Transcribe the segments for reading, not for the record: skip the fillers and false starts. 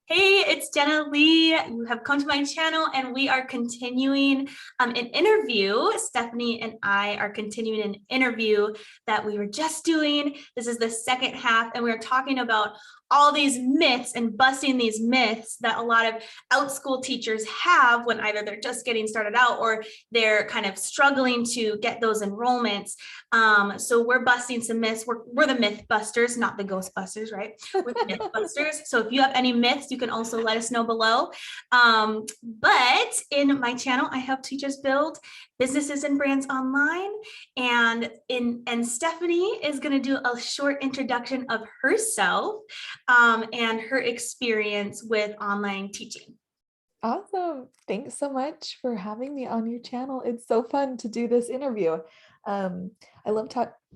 Hey, it's Jenna Lee. You have come to my channel and we are continuing an interview. Stephanie and I are continuing an interview that we were just doing. This is the second half and we're talking about all these myths and busting these myths that a lot of Outschool teachers have when either they're just getting started out or they're kind of struggling to get those enrollments. So we're busting some myths. We're the myth busters, not the ghostbusters, right? We're the myth busters. So if you have any myths, you can also let us know below. But in my channel, I help teachers build businesses and brands online. And Stephanie is going to do a short introduction of herself and her experience with online teaching. Awesome. Thanks so much for having me on your channel. It's so fun to do this interview. I love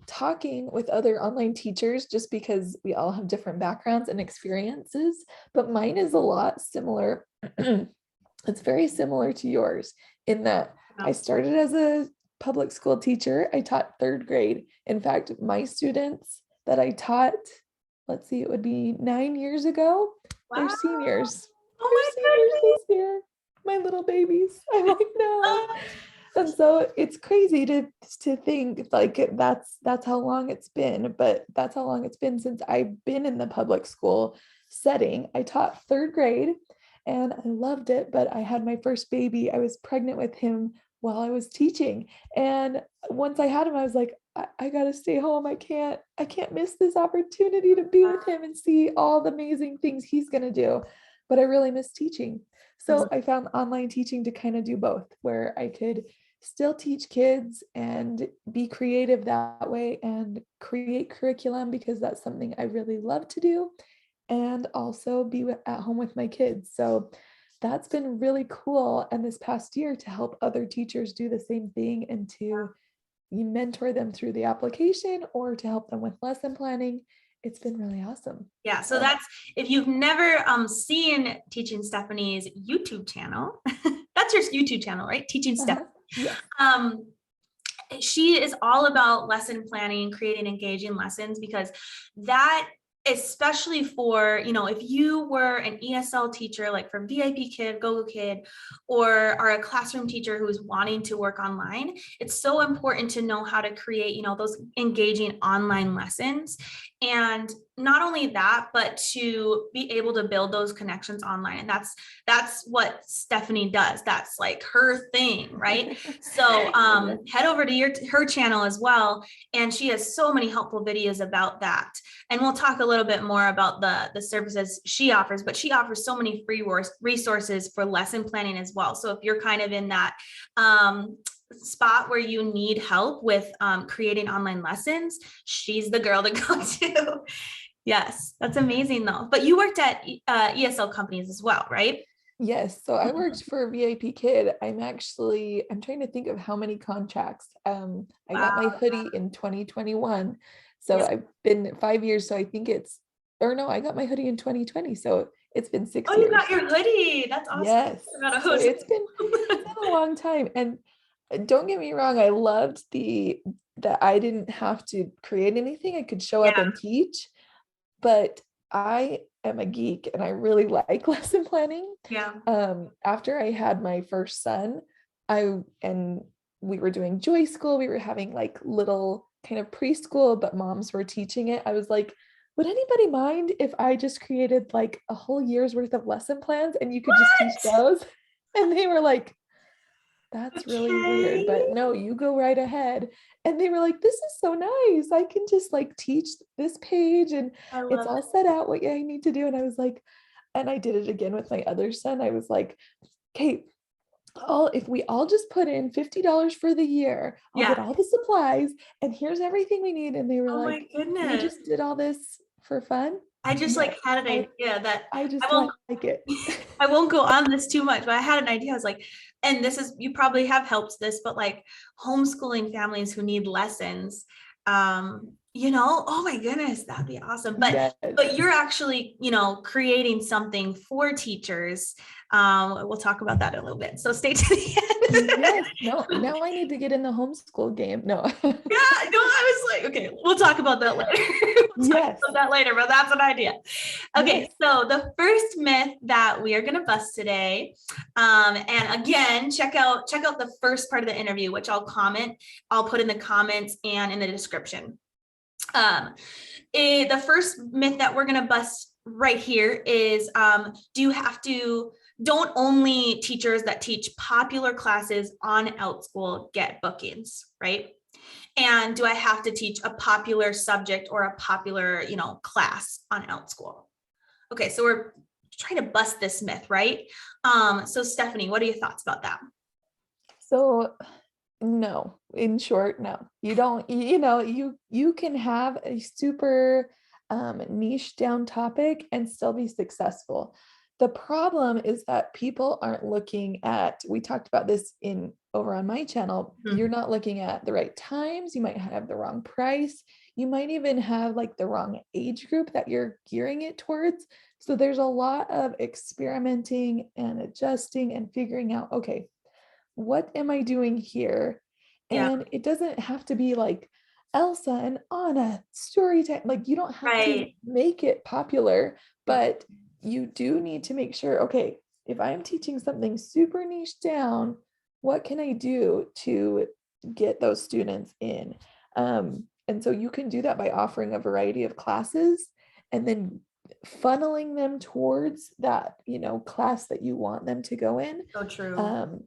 talking with other online teachers just because we all have different backgrounds and experiences, but mine is a lot similar. It's very similar to yours in that I started as a public school teacher. I taught third grade. In fact, my students that I taught, let's see, it would be 9 years ago. Wow. They're seniors. Oh They're seniors this year. My little babies. I'm like, no. And so it's crazy to think like that's how long it's been, but that's how long it's been since I've been in the public school setting. I taught third grade and I loved it, but I had my first baby. I was pregnant with him while I was teaching. And once I had him, I was like, I gotta stay home. I can't miss this opportunity to be with him and see all the amazing things he's gonna do. But I really miss teaching. So I found online teaching to kind of do both, where I could still teach kids and be creative that way and create curriculum because that's something I really love to do, and also be at home with my kids. So that's been really cool. And this past year to help other teachers do the same thing and to mentor them through the application or to help them with lesson planning. It's been really awesome. Yeah, so that's, if you've never seen Teaching Stephanie's YouTube channel, that's your YouTube channel, right? Teaching Stephanie. Yeah. She is all about lesson planning, creating engaging lessons, because that, especially for, if you were an ESL teacher, like for VIP Kid, GoGo Kid, or are a classroom teacher who's wanting to work online, it's so important to know how to create, those engaging online lessons. And not only that, but to be able to build those connections online. And that's what Stephanie does. That's like her thing, right? So head over to her channel as well. And she has so many helpful videos about that. And we'll talk a little bit more about the services she offers, but she offers so many free resources for lesson planning as well. So if you're kind of in that spot where you need help with creating online lessons, she's the girl to go to. Yes, that's amazing though. But you worked at ESL companies as well, right? Yes. So I worked for VIP Kid. I'm trying to think of how many contracts. I got my hoodie in 2021. So Yes. I've been 5 years. So I think I got my hoodie in 2020. So it's been 6 years. Oh, you got your hoodie. That's awesome. Yes. So it's been a long time. And don't get me wrong, I loved that I didn't have to create anything. I could show up and teach, but I am a geek and I really like lesson planning. Yeah. After I had my first son, we were doing Joy School. We were having like little kind of preschool, but moms were teaching it. I was like, would anybody mind if I just created like a whole year's worth of lesson plans and you could just teach those? And they were like, that's really weird, but no, you go right ahead. And they were like, this is so nice. I can just like teach this page and it's all set out what I need to do. And I was like, and I did it again with my other son. I was like, okay, if we all just put in $50 for the year, I'll get all the supplies and here's everything we need. And they were like, my goodness, you just did all this for fun? I just had an idea that I like it. I won't go on this too much, but I had an idea. I was like, and this is, you probably have helped this, but like homeschooling families who need lessons, oh my goodness, that'd be awesome. But you're actually, creating something for teachers. We'll talk about that in a little bit. So stay to the end. Yes, no, now I need to get in the homeschool game. No. Yeah, no, I was like, okay, we'll talk about that later. We'll talk Yes. about that later, but that's an idea. Okay, Yes. so the first myth that we are going to bust today, and again, check out the first part of the interview, which I'll put in the comments and in the description. The first myth that we're going to bust right here is, don't only teachers that teach popular classes on Outschool get bookings, right? And do I have to teach a popular subject or a popular, class on Outschool? Okay, so we're trying to bust this myth, right? So Stephanie, what are your thoughts about that? So no, in short, no. You don't, you can have a super niche down topic and still be successful. The problem is that people aren't looking at, we talked about this over on my channel, you're not looking at the right times, you might have the wrong price, you might even have like the wrong age group that you're gearing it towards. So there's a lot of experimenting and adjusting and figuring out, okay, what am I doing here? Yeah, And it doesn't have to be like Elsa and Anna story time. Like you don't have to right. make it popular, but you do need to make sure, okay, if I'm teaching something super niche down, what can I do to get those students in? And so you can do that by offering a variety of classes and then funneling them towards that, class that you want them to go in. So true.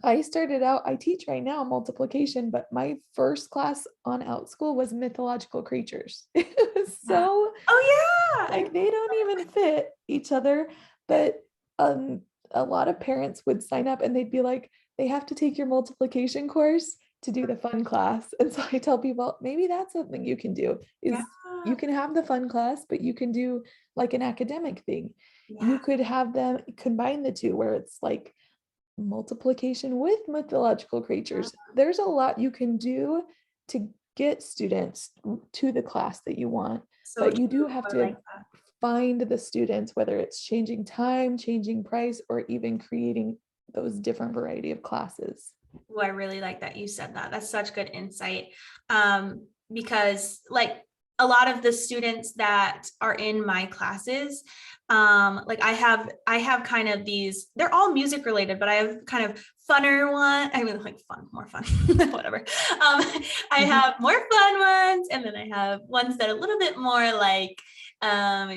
I started out, I teach right now multiplication, but my first class on Outschool was mythological creatures. It was so, Oh yeah. like, they don't even fit each other, but a lot of parents would sign up and they'd be like, they have to take your multiplication course to do the fun class. And so I tell people, maybe that's something you can do, Yeah. is you can have the fun class, but you can do like an academic thing. Yeah. You could have them combine the two where it's like multiplication with mythological creatures. There's a lot you can do to get students to the class that you want, So but you do true. have I to like that. find the students, whether it's changing time, changing price, or even creating those different variety of classes. Oh, I really like that you said that. That's such good insight. Because like a lot of the students that are in my classes, like I have kind of these, they're all music related, but I have kind of funner one. I mean, like more fun, whatever. I have more fun ones, and then I have ones that are a little bit more like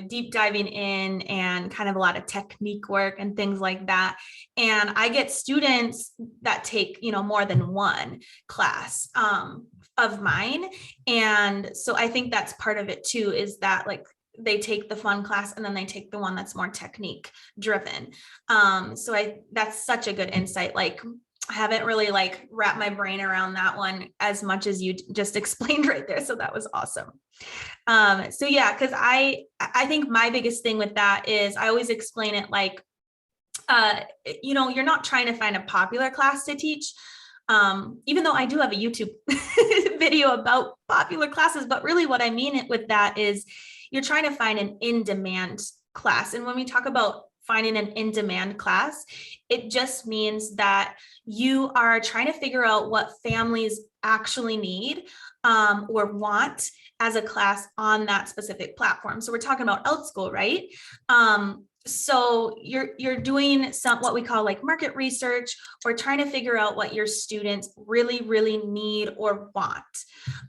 deep diving in and kind of a lot of technique work and things like that. And I get students that take, more than one class of mine. And so I think that's part of it too, is that like they take the fun class and then they take the one that's more technique driven. So that's such a good insight. Like I haven't really like wrapped my brain around that one as much as you just explained right there. So that was awesome. So yeah, because I think my biggest thing with that is I always explain it like, you're not trying to find a popular class to teach. Even though I do have a YouTube video about popular classes, but really what I mean with that is you're trying to find an in-demand class. And when we talk about finding an in-demand class, it just means that you are trying to figure out what families actually need or want as a class on that specific platform. So we're talking about Outschool, right? So you're doing what we call like market research, or trying to figure out what your students really, really need or want.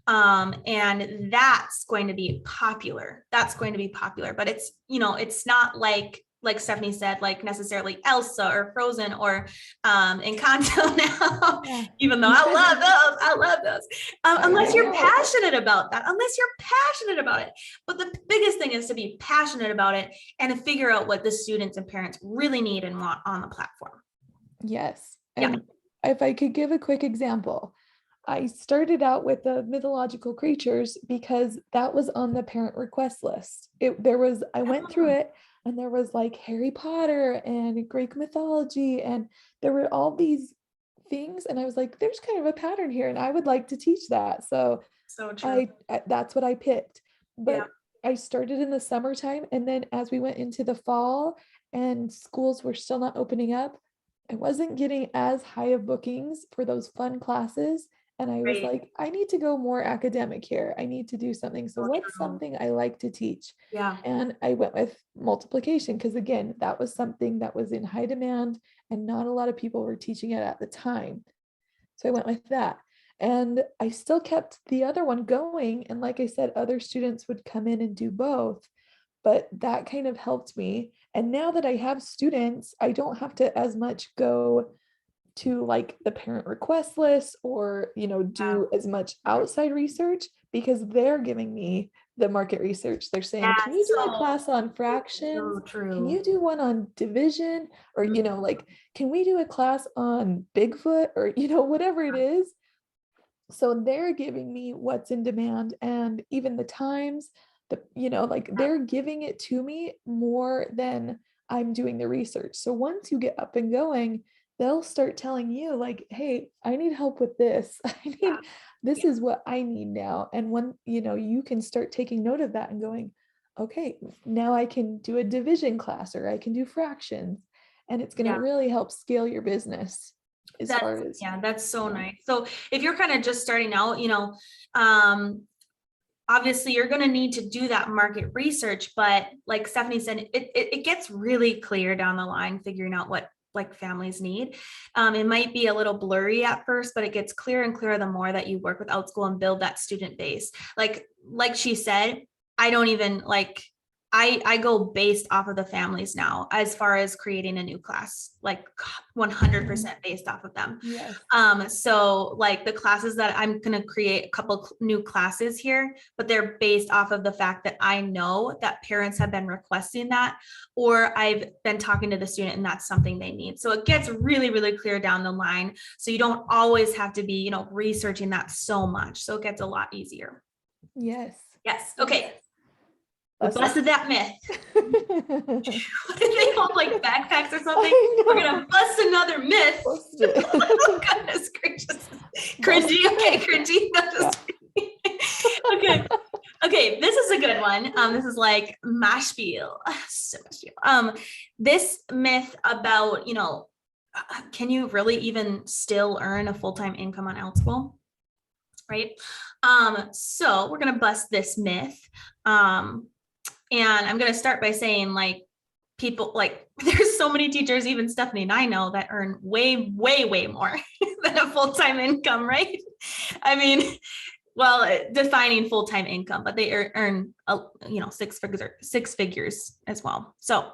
And that's going to be popular. That's going to be popular, but it's not like Stephanie said, like necessarily Elsa or Frozen or Encanto now, Yeah. even though I love those. Unless you're passionate about that, But the biggest thing is to be passionate about it and to figure out what the students and parents really need and want on the platform. Yes. Yeah. And if I could give a quick example, I started out with the mythological creatures because that was on the parent request list. I went through it and there was like Harry Potter and Greek mythology, and there were all these things. And I was like, there's kind of a pattern here and I would like to teach that. So true. that's what I picked. But Yeah. I started in the summertime. And then as we went into the fall and schools were still not opening up, I wasn't getting as high of bookings for those fun classes. And I was Right. like, I need to go more academic here. I need to do something. So So what's true. something I like to teach? Yeah. And I went with multiplication because, again, that was something that was in high demand and not a lot of people were teaching it at the time. So I went with that. And I still kept the other one going. And like I said, other students would come in and do both, but that kind of helped me. And now that I have students, I don't have to as much go to like the parent request list or, Yeah. do as much outside research because they're giving me the market research. They're saying, can you That's do a so, class on fractions? so Can true. you do one on division? Or, Mhm. like, can we do a class on Bigfoot or, whatever it is? So they're giving me what's in demand and even the times, like they're giving it to me more than I'm doing the research. So once you get up and going, they'll start telling you like, hey, I need help with this. Yeah. This Yeah. is what I need now. And when, you can start taking note of that and going, okay, now I can do a division class or I can do fractions. And it's going to Yeah. really help scale your business as That's, far as, yeah, that's so yeah. nice. So if you're kind of just starting out, um, obviously you're going to need to do that market research, but like Stephanie said, it gets really clear down the line, figuring out what like families need. It might be a little blurry at first, but it gets clearer and clearer the more that you work with Outschool and build that student base. Like she said, I don't even like, I go based off of the families now as far as creating a new class, like 100% based off of them. Yes. So like the classes that I'm going to create a couple new classes here, but they're based off of the fact that I know that parents have been requesting that, or I've been talking to the student and that's something they need. So it gets really, really clear down the line. So you don't always have to be, researching that so much. So it gets a lot easier. Yes. Yes. Yes. Okay. We Busted. busted that myth. What did they hold like backpacks or something? I We're know. gonna bust another myth. Busted. Oh, goodness gracious. Busted. Cringy. Okay, cringy. No, Yeah. just kidding. Okay. Okay, this is a good one. This is like mashpeel. So mashpeel. This myth about, can you really even still earn a full-time income on Outschool? Right. So we're gonna bust this myth. And I'm gonna start by saying like people like there's so many teachers, even Stephanie and I know, that earn way, way, way more than a full-time income, right? I mean, well, defining full-time income, but they earn, six figures as well. So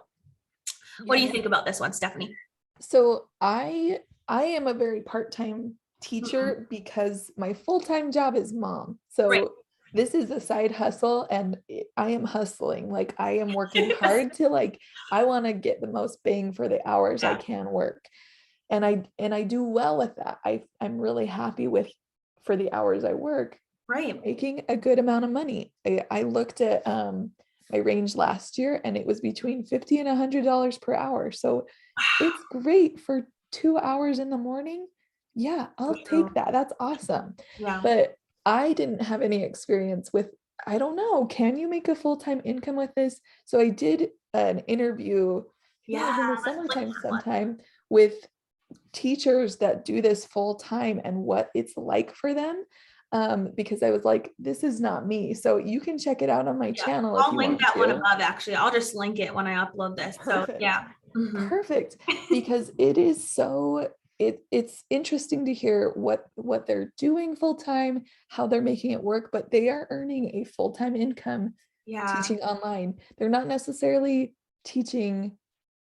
what do you Yes. think about this one, Stephanie? So I am a very part-time Mhm. teacher because my full-time job is mom. Right. So this is a side hustle and I am hustling. Like I am working hard to like I want to get the most bang for the hours I Yeah. can work. And I do well with that. I'm really happy with for the hours I work, Right. making a good amount of money. I looked at my range last year and it was between $50 and $100 per hour. So it's great for 2 hours in the morning. Yeah, So I'll take true. that. That's awesome. Yeah. But I didn't have any experience with, I don't know, can you make a full-time income with this? So I did an interview, I think it Yeah. was in the Let's link summertime that one. sometime, with teachers that do this full time and what it's like for them. Because I was like, this is not me. So you can check it out on my Yeah. channel if I'll you link want that one to. above, actually. I'll just link it when I upload this. So Perfect. yeah. Mhm. Perfect. Because it is so it's interesting to hear what they're doing full time, how they're making it work, but they are earning a full-time income Yeah. teaching online. They're not necessarily teaching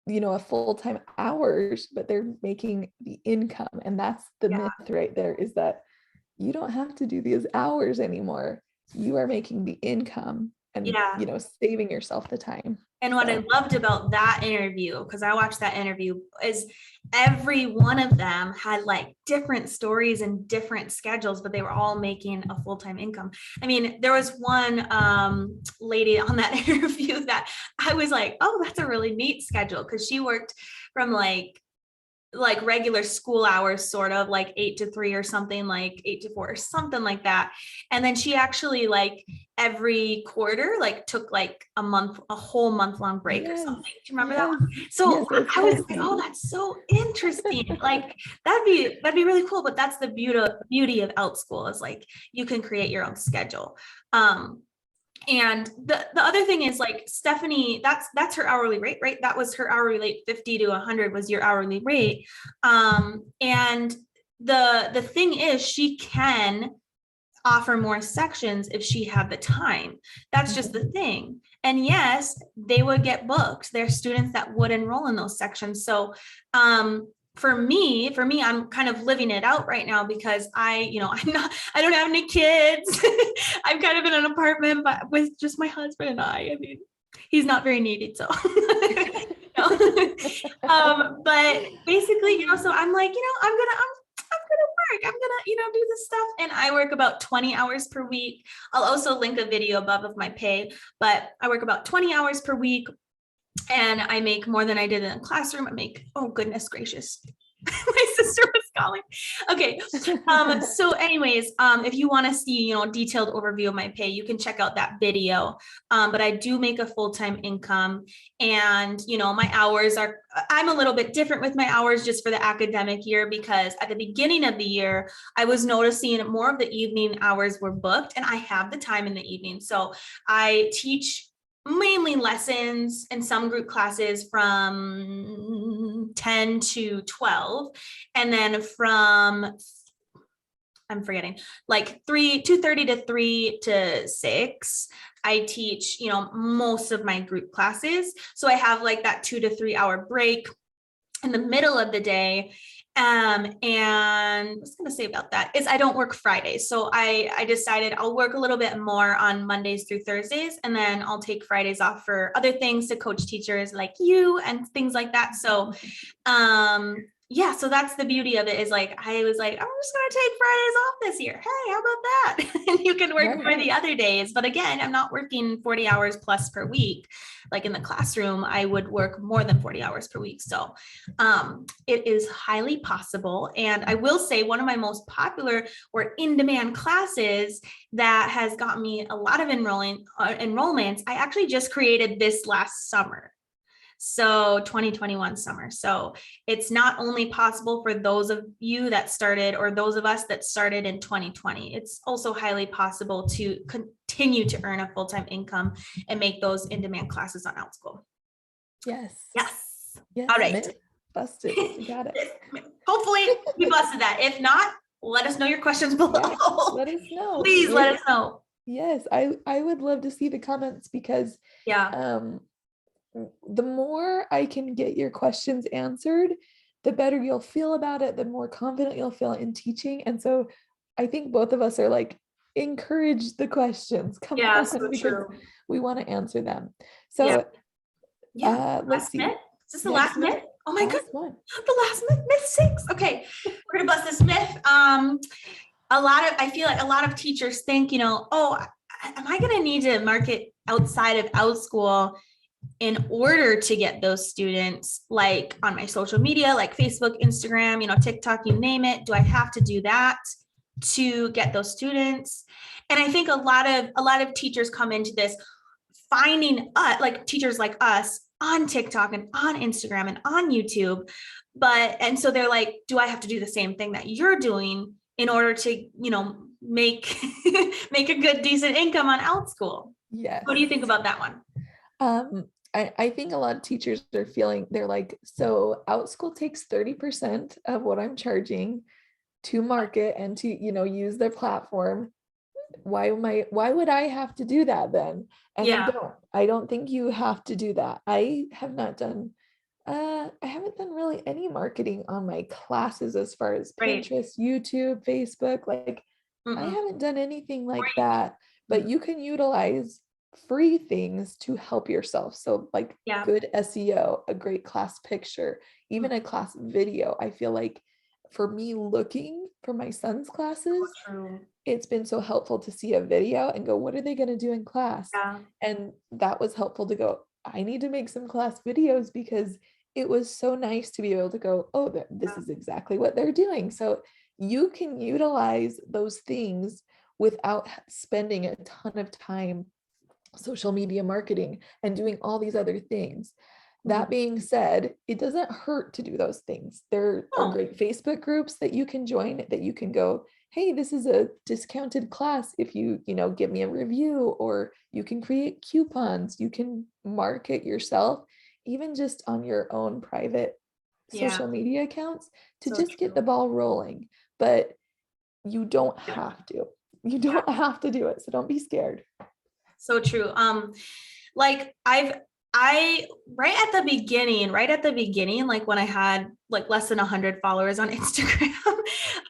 a full-time hours, but they're making the income. And that's the Yeah. myth right there, is that you don't have to do these hours anymore. You are making the income and Yeah. saving yourself the time. And what I So loved about that interview, because I watched that interview, is every one of them had like different stories and different schedules, but they were all making a full-time income. I mean, there was one lady on that interview that I was like, oh, that's a really neat schedule, because she worked from like like regular school hours, sort of like 8 to 3 or something, like 8 to 4 or something like that. And then she actually like every quarter, like took like a whole month long break or Yes. something. Do you remember that Yes. one? So Yes, that's I was like, healthy. oh, that's so interesting. Like that'd be really cool. But that's the beauty of Outschool is like you can create your own schedule. And the other thing is like Stephanie, that's her hourly rate, right? That was her hourly rate, 50 to 100 was your hourly rate. And the thing is she can offer more sections if she had the time. That's just the thing. And yes, they would get booked. There are students that would enroll in those sections. So for me, I'm kind of living it out right now because I don't have any kids. I'm kind of in an apartment, but with just my husband and I mean, he's not very needy. So, but basically, so I'm like, I'm gonna work. I'm gonna, do this stuff. And I work about 20 hours per week. I'll also link a video above of my pay, but I work about 20 hours per week and I make more than I did in the classroom. I make, oh goodness gracious. My sister was calling. Okay. So anyways, if you want to see, detailed overview of my pay, you can check out that video. But I do make a full-time income and, my hours I'm a little bit different with my hours just for the academic year, because at the beginning of the year, I was noticing more of the evening hours were booked and I have the time in the evening. So I teach mainly lessons and some group classes from 10 to 12. And then from, I'm forgetting, like 2:30 to 3 to 6, I teach, most of my group classes. So I have like that 2 to 3 hour break in the middle of the day. And I was going to say about that is I don't work Fridays. So I decided I'll work a little bit more on Mondays through Thursdays, and then I'll take Fridays off for other things to coach teachers like you and things like that. So, yeah, so that's the beauty of it is like, I was like, I'm just going to take Fridays off this year. Hey, how about that? And you can work more the other days. But again, I'm not working 40 hours plus per week. Like in the classroom, I would work more than 40 hours per week. So it is highly possible. And I will say one of my most popular or in-demand classes that has got me a lot of enrollments, I actually just created this last summer. So 2021 summer. So it's not only possible for those of you that started or those of us that started in 2020, it's also highly possible to continue to earn a full-time income and make those in-demand classes on Outschool. Yes. Yes. Yes. All right. Busted. We got it. Hopefully we busted that. If not, let us know your questions below. Yeah, let us know. Please let us know. Yes, I would love to see the comments because the more I can get your questions answered, the better you'll feel about it, the more confident you'll feel in teaching. And so I think both of us are like, encourage the questions. Come on, so because true. we want to answer them. So let's see. Is this the last myth? Oh my goodness. The last myth 6. Okay, we're gonna bust this myth. I feel like a lot of teachers think, oh, am I gonna need to market outside of Outschool in order to get those students, like on my social media, like Facebook, Instagram, TikTok, you name it? Do I have to do that to get those students? And I think a lot of teachers come into this finding like teachers like us on TikTok and on Instagram and on YouTube. And so they're like, do I have to do the same thing that you're doing in order to, make a good, decent income on Outschool? Yes. What do you think about that one? I think a lot of teachers are feeling, they're like, so Outschool takes 30% of what I'm charging to market and to, use their platform. Why would I have to do that then? And I don't think you have to do that. I haven't done really any marketing on my classes as far as Pinterest, YouTube, Facebook. Like I haven't done anything like that, but you can utilize free things to help yourself. So like good SEO, a great class picture, even a class video. I feel like for me looking for my son's classes, it's been so helpful to see a video and go, what are they going to do in class? And that was helpful to go, I need to make some class videos because it was so nice to be able to go, oh, this is exactly what they're doing. So you can utilize those things without spending a ton of time social media marketing and doing all these other things. That being said, it doesn't hurt to do those things. There are Oh, great Facebook groups that you can join, that you can go, hey, this is a discounted class if you give me a review, or you can create coupons, you can market yourself, even just on your own private yeah, social media accounts, to so just get true. the ball rolling. But you don't Yeah, have to. You yeah, don't have to do it. So don't be scared. so true. Like I right at the beginning, like when I had like less than 100 followers on Instagram,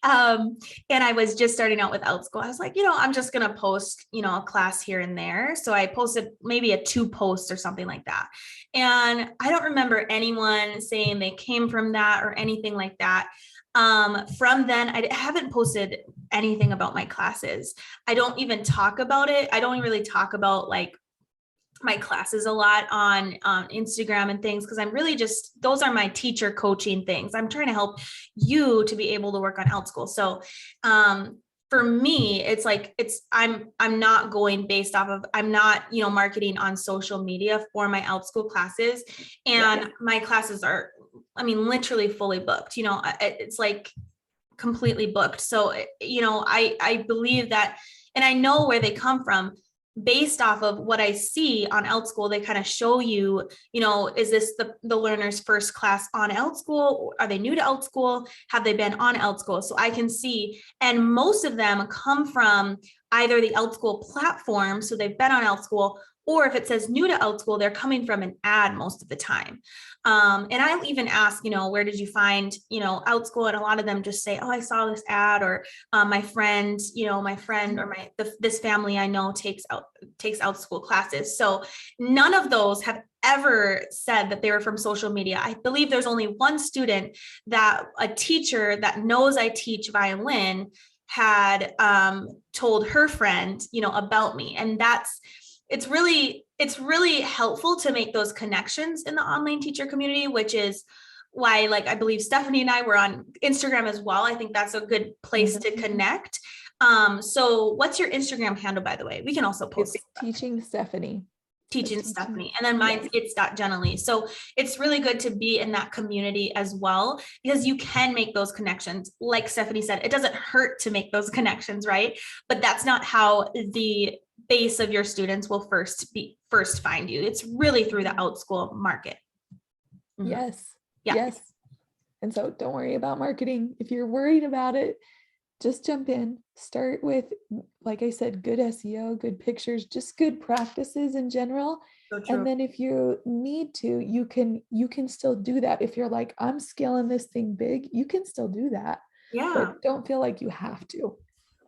and I was just starting out with Outschool, I was like, I'm just gonna post, a class here and there. So I posted maybe a 2 posts or something like that. And I don't remember anyone saying they came from that or anything like that. From then, I haven't posted anything about my classes. I don't even talk about it. I don't really talk about like my classes a lot on Instagram and things, because I'm really just, those are my teacher coaching things. I'm trying to help you to be able to work on Outschool. So for me, it's like I'm not going based off of, I'm not marketing on social media for my Outschool classes, and Yes. my classes are, I mean, literally fully booked. It's like completely booked. So I believe that, and I know where they come from based off of what I see on Outschool. They kind of show you, is this the learner's first class on Outschool? Are they new to Outschool? Have they been on Outschool? So I can see, and most of them come from either the Outschool platform, so they've been on Outschool, or if it says new to Outschool, they're coming from an ad most of the time. And I'll even ask, where did you find, Outschool? And a lot of them just say, oh, I saw this ad, or my friend, or this family I know takes Outschool classes. So none of those have ever said that they were from social media. I believe there's only one student that a teacher that knows I teach violin had told her friend, about me. And it's really helpful to make those connections in the online teacher community, which is why, like, I believe Stephanie and I were on Instagram as well. I think that's a good place to connect. So what's your Instagram handle, by the way? We can also post It's teaching Stephanie. So teaching teaching. Stephanie, and then mine's Yes. it's.Jennalee. So it's really good to be in that community as well, because you can make those connections. Like Stephanie said, it doesn't hurt to make those connections, right? But that's not how the base of your students will first find you. It's really through the Outschool market. Yes. Yeah. Yes. And so don't worry about marketing. If you're worried about it, just jump in. Start with, like I said, good SEO, good pictures, just good practices in general. So true. And then if you need to, you can still do that. If you're like, I'm scaling this thing big, you can still do that. Yeah. But don't feel like you have to.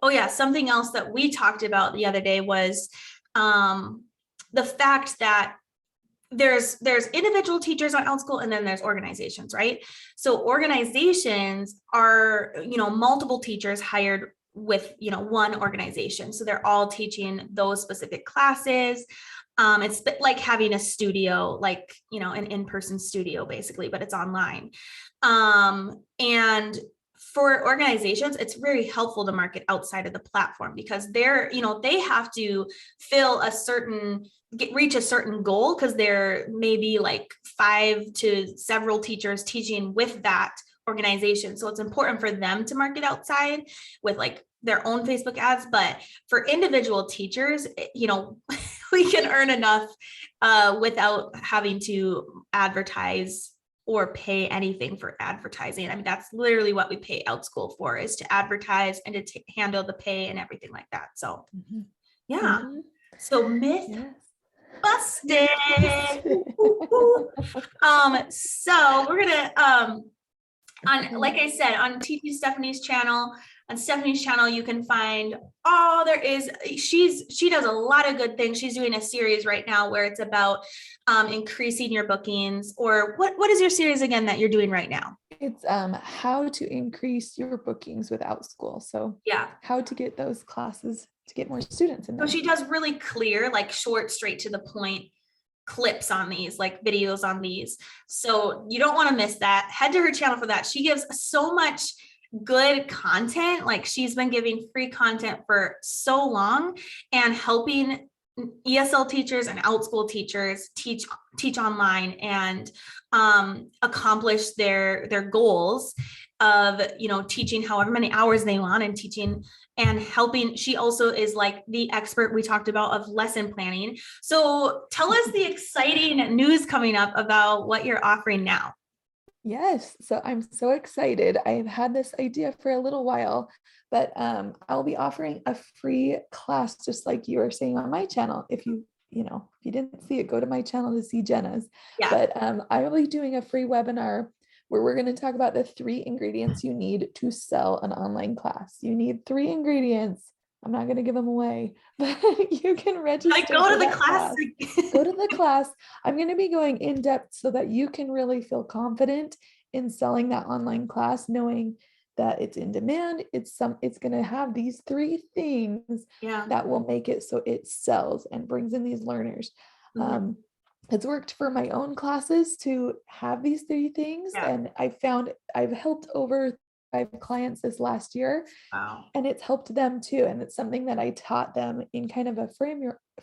Oh yeah. Something else that we talked about the other day was the fact that there's individual teachers on Outschool, and then there's organizations, right? So organizations are, multiple teachers hired with, one organization. So they're all teaching those specific classes. It's like having a studio, like, an in-person studio basically, but it's online. And for organizations, it's very helpful to market outside of the platform, because they have to fill a certain reach a certain goal, because there may be like 5 to several teachers teaching with that organization. So it's important for them to market outside with like their own Facebook ads. But for individual teachers, we can earn enough without having to advertise or pay anything for advertising. I mean, that's literally what we pay Outschool for, is to advertise and to handle the pay and everything like that. So yeah. So myth busted. So we're gonna like I said, on teaching Stephanie's channel, you can find all there is. She does a lot of good things. She's doing a series right now where it's about increasing your bookings. Or what is your series again that you're doing right now? It's how to increase your bookings with Outschool. So Yeah, how to get those classes to get more students in there. so she does really clear, like short, straight to the point clips on these, like videos on these. So you don't want to miss that. Head to her channel for that. She gives so much good content. Like she's been giving free content for so long and helping ESL teachers and Outschool teachers teach online and accomplish their goals of, you know, teaching however many hours they want and teaching and helping. She also is like the expert we talked about of lesson planning. So tell us the exciting news coming up about what you're offering now. Yes, so I'm so excited. I've had this idea for a little while, but I'll be offering a free class, just like you were saying on my channel. If you didn't see it, go to my channel to see Jenna's. Yeah. But I will be doing a free webinar where we're going to talk about the 3 ingredients you need to sell an online class. You need 3 ingredients. I'm not going to give them away, but you can register. Like go to the class. Go to the class. I'm going to be going in depth so that you can really feel confident in selling that online class, knowing that it's in demand. It's going to have these 3 things that will make it so it sells and brings in these learners. It's worked for my own classes to have these 3 things. And I've helped over 5 clients this last year. Wow. And it's helped them too. And it's something that I taught them in kind of a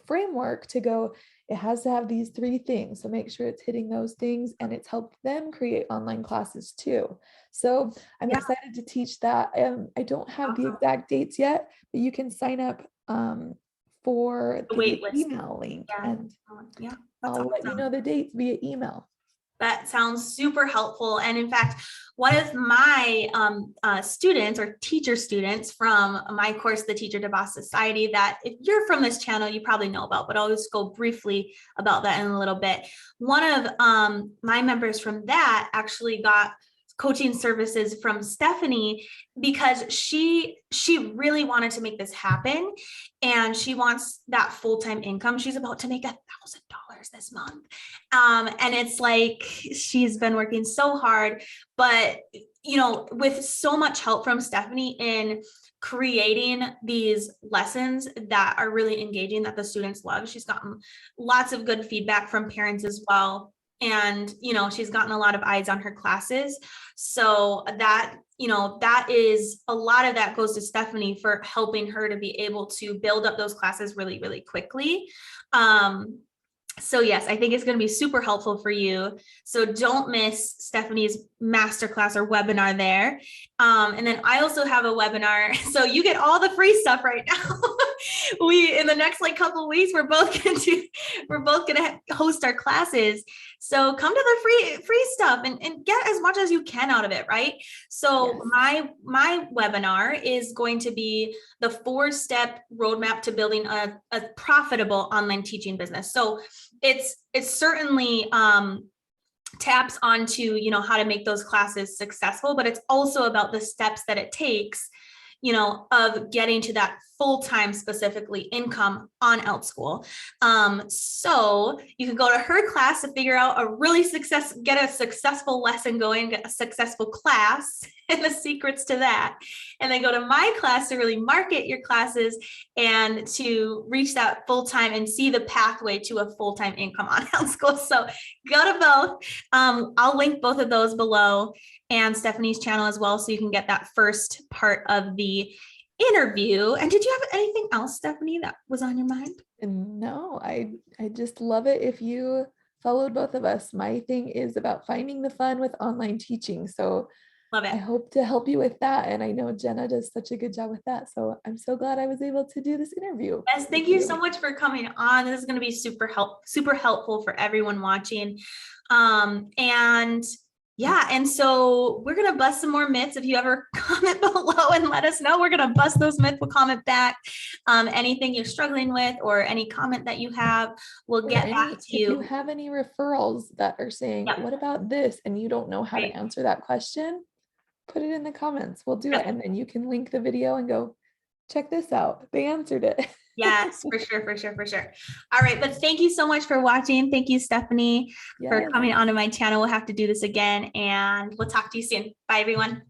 framework to go, it has to have these 3 things. So make sure it's hitting those things, and it's helped them create online classes too. So I'm excited to teach that. I don't have the exact dates yet, but you can sign up for the email link, and I'll let you know the dates via email. That sounds super helpful. And in fact, one of my students or teacher students from my course, the Teacher to Boss Society, that if you're from this channel, you probably know about, but I'll just go briefly about that in a little bit. One of my members from that actually got coaching services from Stephanie because she really wanted to make this happen, and she wants that full-time income. She's about to make $1,000 this month, and it's like she's been working so hard, but you know, with so much help from Stephanie in creating these lessons that are really engaging, that the students love. She's gotten lots of good feedback from parents as well. And, you know, she's gotten a lot of eyes on her classes. So that, you know, that is a lot of that goes to Stephanie for helping her to be able to build up those classes really, really quickly. So yes, I think it's going to be super helpful for you. So don't miss Stephanie's masterclass or webinar there. And then I also have a webinar. So you get all the free stuff right now. In the next couple of weeks, we're both going to host our classes. So come to the free stuff and get as much as you can out of it, right? So my webinar is going to be the 4-step roadmap to building a profitable online teaching business. So it's certainly taps onto, you know, how to make those classes successful, but it's also about the steps that it takes, you know, of getting to that full-time, specifically income on Outschool. So you can go to her class to figure out get a successful lesson going, get a successful class and the secrets to that. And then go to my class to really market your classes and to reach that full-time and see the pathway to a full-time income on Outschool. So go to both. I'll link both of those below, and Stephanie's channel as well, so you can get that first part of the interview. And did you have anything else, Stephanie, that was on your mind? No, I just love it if you followed both of us. My thing is about finding the fun with online teaching. So love it. I hope to help you with that. And I know Jenna does such a good job with that. So I'm so glad I was able to do this interview. Yes, thank you so much for coming on. This is going to be super helpful for everyone watching. And so we're going to bust some more myths. If you ever comment below and let us know, we're going to bust those myths. We'll comment back. Anything you're struggling with or any comment that you have, we'll get back to you. If you have any referrals that are saying, what about this? And you don't know how to answer that question, put it in the comments. We'll do it. And then you can link the video and go, check this out. They answered it. Yes, for sure. All right. But thank you so much for watching. Thank you, Stephanie, for coming onto my channel. We'll have to do this again, and we'll talk to you soon. Bye, everyone.